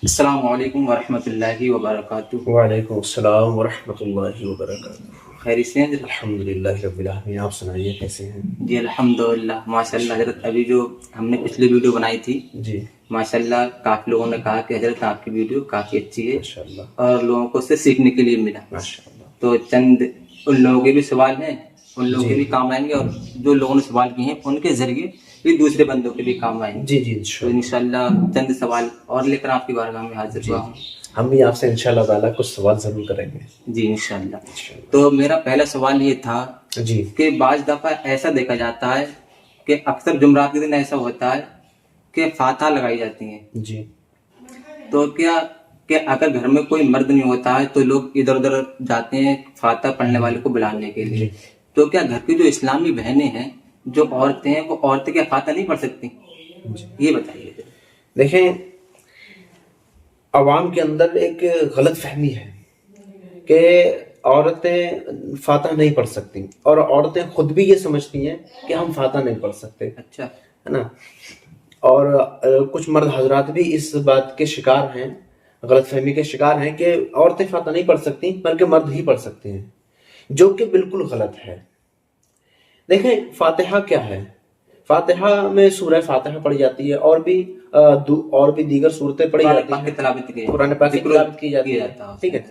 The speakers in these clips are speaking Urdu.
السلام علیکم ورحمۃ اللہ وبرکاتہ۔ وعلیکم السلام ورحمۃ اللہ وبرکاتہ۔ خیریت سے ہیں؟ الحمد للہ رب العالمین، آپ سنائیے کیسے ہیں؟ جی الحمدللہ ماشاء اللہ حضرت، ابھی جو ہم نے پچھلی ویڈیو بنائی تھی جی ماشاء اللہ کافی لوگوں نے کہا کہ حضرت آپ کی ویڈیو کافی اچھی ہے ماشاء اللہ اور لوگوں کو اس سے سیکھنے کے لیے ملا، ماشاء اللہ۔ تو چند ان لوگوں کے بھی سوال ہیں، ان لوگوں جی کے بھی کام آئیں گے، اور جو لوگوں نے سوال کیے ہیں ان کے ذریعے بھی دوسرے بندوں کے بھی کام آئیں گے۔ جی جی تو انشاءاللہ انشاءاللہ چند سوال اور لے کر آپ کی بارگاہ میں حاضر جی ہوا ہوں۔ ہم بھی آپ سے انشاءاللہ تعالیٰ کچھ سوال ضرور کریں گے جی انشاءاللہ۔ انشاءاللہ۔ تو میرا پہلا سوال یہ تھا جی کہ بعض دفعہ ایسا دیکھا جاتا ہے کہ اکثر جمعرات کے دن ایسا ہوتا ہے کہ فاتحہ لگائی جاتی ہیں، جی تو کیا کہ اگر گھر میں کوئی مرد نہیں ہوتا ہے تو لوگ ادھر ادھر جاتے ہیں فاتحہ پڑھنے والے کو بلانے کے لیے، تو کیا گھر کی جو اسلامی بہنیں ہیں، جو عورتیں ہیں، وہ عورتیں کیا فاتحہ نہیں پڑھ سکتی؟ جی یہ بتائیے۔ دیکھیں، عوام کے اندر ایک غلط فہمی ہے کہ عورتیں فاتحہ نہیں پڑھ سکتی، اور عورتیں خود بھی یہ سمجھتی ہیں کہ ہم فاتحہ نہیں پڑھ سکتے، اچھا، ہے نا۔ اور کچھ مرد حضرات بھی اس بات کے شکار ہیں، غلط فہمی کے شکار ہیں کہ عورتیں فاتحہ نہیں پڑھ سکتی بلکہ مرد ہی پڑھ سکتے ہیں، جو کہ بالکل غلط ہے۔ دیکھیں، فاتحہ کیا ہے؟ فاتحہ میں سورہ فاتحہ پڑھی جاتی ہے، اور بھی دیگر صورتیں پڑھی قرآن جاتی پاک کی ہیں، تلاوت کی قرآن پاک کی ذکر تلاوت کی جاتی کیا ہے، جاتا ہے۔ ٹھیک ہے۔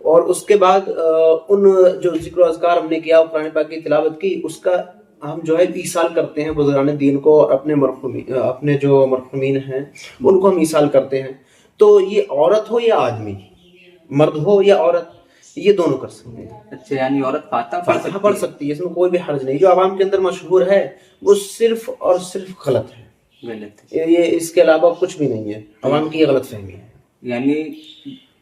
اور اس کے بعد ان جو ذکر و اذکار ہم نے کیا، قرآن پاک کی تلاوت کی، اس کا ہم جو ہے ایصال کرتے ہیں بزرگان دین کو، اور اپنے جو مرحومین ہیں ان کو ہم ایصال کرتے ہیں۔ تو یہ عورت ہو یا آدمی، مرد ہو یا عورت، یہ دونوں کر سکتے ہیں۔ اچھا، یعنی عورت فاتحہ فاتحہ پڑھ سکتی ہے، اس میں کوئی بھی حرج نہیں۔ جو عوام کے اندر مشہور ہے وہ صرف اور صرف غلط ہے، غلط ہے، یہ اس کے علاوہ کچھ بھی نہیں ہے، عوام کی یہ غلط فہمی ہے۔ یعنی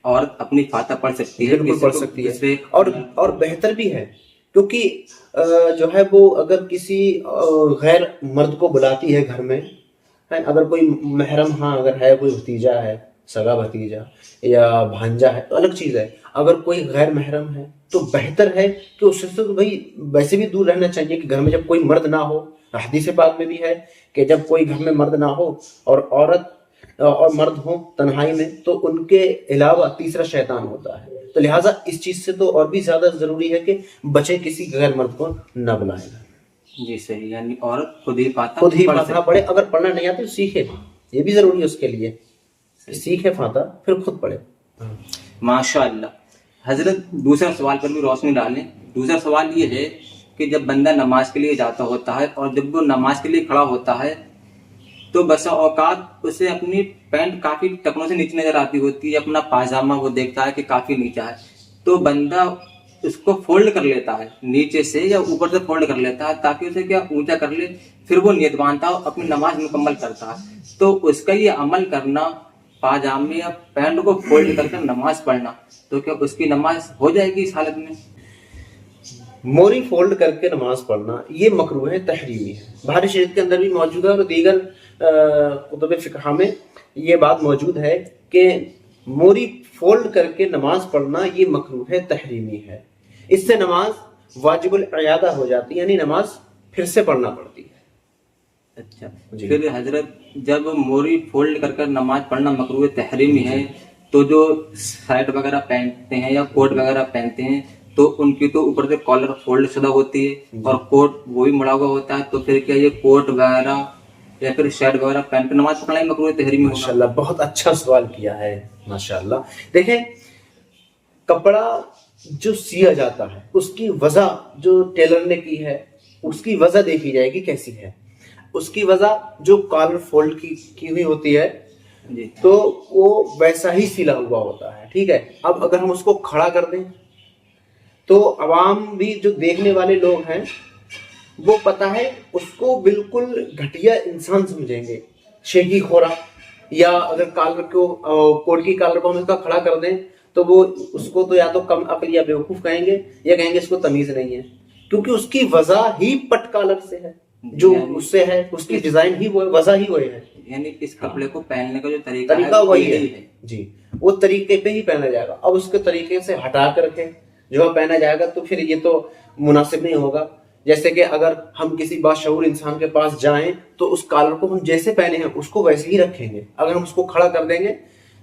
عورت اپنی فاتحہ پڑھ سکتی ہے، بالکل پڑھ سکتی ہے، اور اور بہتر بھی ہے، کیونکہ جو ہے وہ اگر کسی غیر مرد کو بلاتی ہے گھر میں، اگر کوئی محرم، ہاں اگر ہے کوئی بھتیجا ہے، سگا بھتیجا یا بھانجا ہے تو الگ چیز ہے، اگر کوئی غیر محرم ہے تو بہتر ہے کہ اس سے تو بھائی ویسے بھی دور رہنا چاہیے کہ گھر میں جب کوئی مرد نہ ہو۔ حدیث پاک میں بھی ہے کہ جب کوئی گھر میں مرد نہ ہو اور عورت اور مرد ہوں تنہائی میں، تو ان کے علاوہ تیسرا شیطان ہوتا ہے، تو لہٰذا اس چیز سے تو اور بھی زیادہ ضروری ہے کہ بچے کسی غیر مرد کو نہ بلائیں۔ جی صحیح، یعنی عورت خود ہی فاتحہ خود ہی پڑھ فاتحہ پڑھے، اگر پڑھنا نہیں آتا تو سیکھے، یہ بھی ضروری ہے اس کے لیے، سیکھے فاتحہ پھر خود پڑھے۔ ماشاء اللہ۔ حضرت دوسرا سوال پر بھی روشنی ڈالیں۔ دوسرا سوال یہ ہے کہ جب بندہ نماز کے لیے جاتا ہوتا ہے اور جب وہ نماز کے لیے کھڑا ہوتا ہے تو بسا اوقات اسے اپنی پینٹ کافی ٹکنوں سے نیچے نظر آتی ہوتی ہے، اپنا پاجامہ وہ دیکھتا ہے کہ کافی نیچا ہے، تو بندہ اس کو فولڈ کر لیتا ہے، نیچے سے یا اوپر سے فولڈ کر لیتا ہے تاکہ اسے کیا اونچا کر لے، پھر وہ نیت باندھتا ہے، اپنی نماز مکمل کرتا ہے۔ تو اس کا یہ عمل کرنا، پاجامے یا پینٹ کو فولڈ کر کر نماز پڑھنا، تو کیا اس کی نماز ہو جائے گی اس حالت میں؟ موری فولڈ کر کے نماز پڑھنا یہ مکروہ ہے، تحریمی ہے، بخاری شریف کے اندر بھی موجود ہے، اور دیگر کتب فقہ میں یہ بات موجود ہے کہ موری فولڈ کر کے نماز پڑھنا یہ مکروہ ہے، تحریمی ہے، اس سے نماز واجب الاعادہ ہو جاتی ہے، یعنی نماز پھر سے پڑھنا پڑتی ہے۔ اچھا، جی۔ پھر حضرت جب موری فولڈ کر کر نماز پڑھنا مکروہ تحریمی ہے، تو جو شرٹ وغیرہ پہنتے ہیں یا کوٹ وغیرہ پہنتے ہیں تو ان کی تو اوپر سے کالر فولڈ شدہ ہوتی ہے اور کوٹ وہی مڑا ہوا ہوتا ہے، تو پھر کیا یہ کوٹ وغیرہ یا پھر شرٹ وغیرہ پہن کر نماز پڑھنا ہی مکروہ تحریمی ہوگا؟ ماشاءاللہ، بہت اچھا سوال کیا ہے، ماشاءاللہ۔ دیکھیں، کپڑا جو سیا جاتا ہے اس کی وضع جو ٹیلر نے کی ہے، اس کی وضع دیکھی جائے گی کیسی ہے۔ اس کی وضع جو کالر فولڈ کی ہوئی ہوتی ہے جی، تو وہ ویسا ہی سلا ہوا ہوتا ہے، ٹھیک ہے۔ اب اگر ہم اس کو کھڑا کر دیں تو عوام بھی جو دیکھنے والے لوگ ہیں وہ پتہ ہے اس کو بالکل گھٹیا انسان سمجھیں گے، شیخی خورا، یا اگر کالر کو کوٹ کی کالر کو ہم اس کا کھڑا کر دیں تو وہ اس کو تو یا تو کم عقل یا بیوقوف کہیں گے، یا کہیں گے اس کو تمیز نہیں ہے، کیونکہ اس کی وضع ہی پٹ کالر سے ہے، جو اس سے ہے، اس کی ڈیزائن ہی وہ ہے، وضع ہی وہی ہے، یعنی اس کپڑے کو پہننے کا جو طریقہ وہی ہے، جی، وہ طریقے پہ ہی پہنا جائے گا۔ اب اس کے طریقے سے ہٹا کر کے جو پہنا جائے گا تو پھر یہ تو مناسب نہیں ہوگا۔ جیسے کہ اگر ہم کسی باشعور انسان کے پاس جائیں تو اس کالر کو ہم جیسے پہنے ہیں اس کو ویسے ہی رکھیں گے، اگر ہم اس کو کھڑا کر دیں گے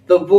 تو وہ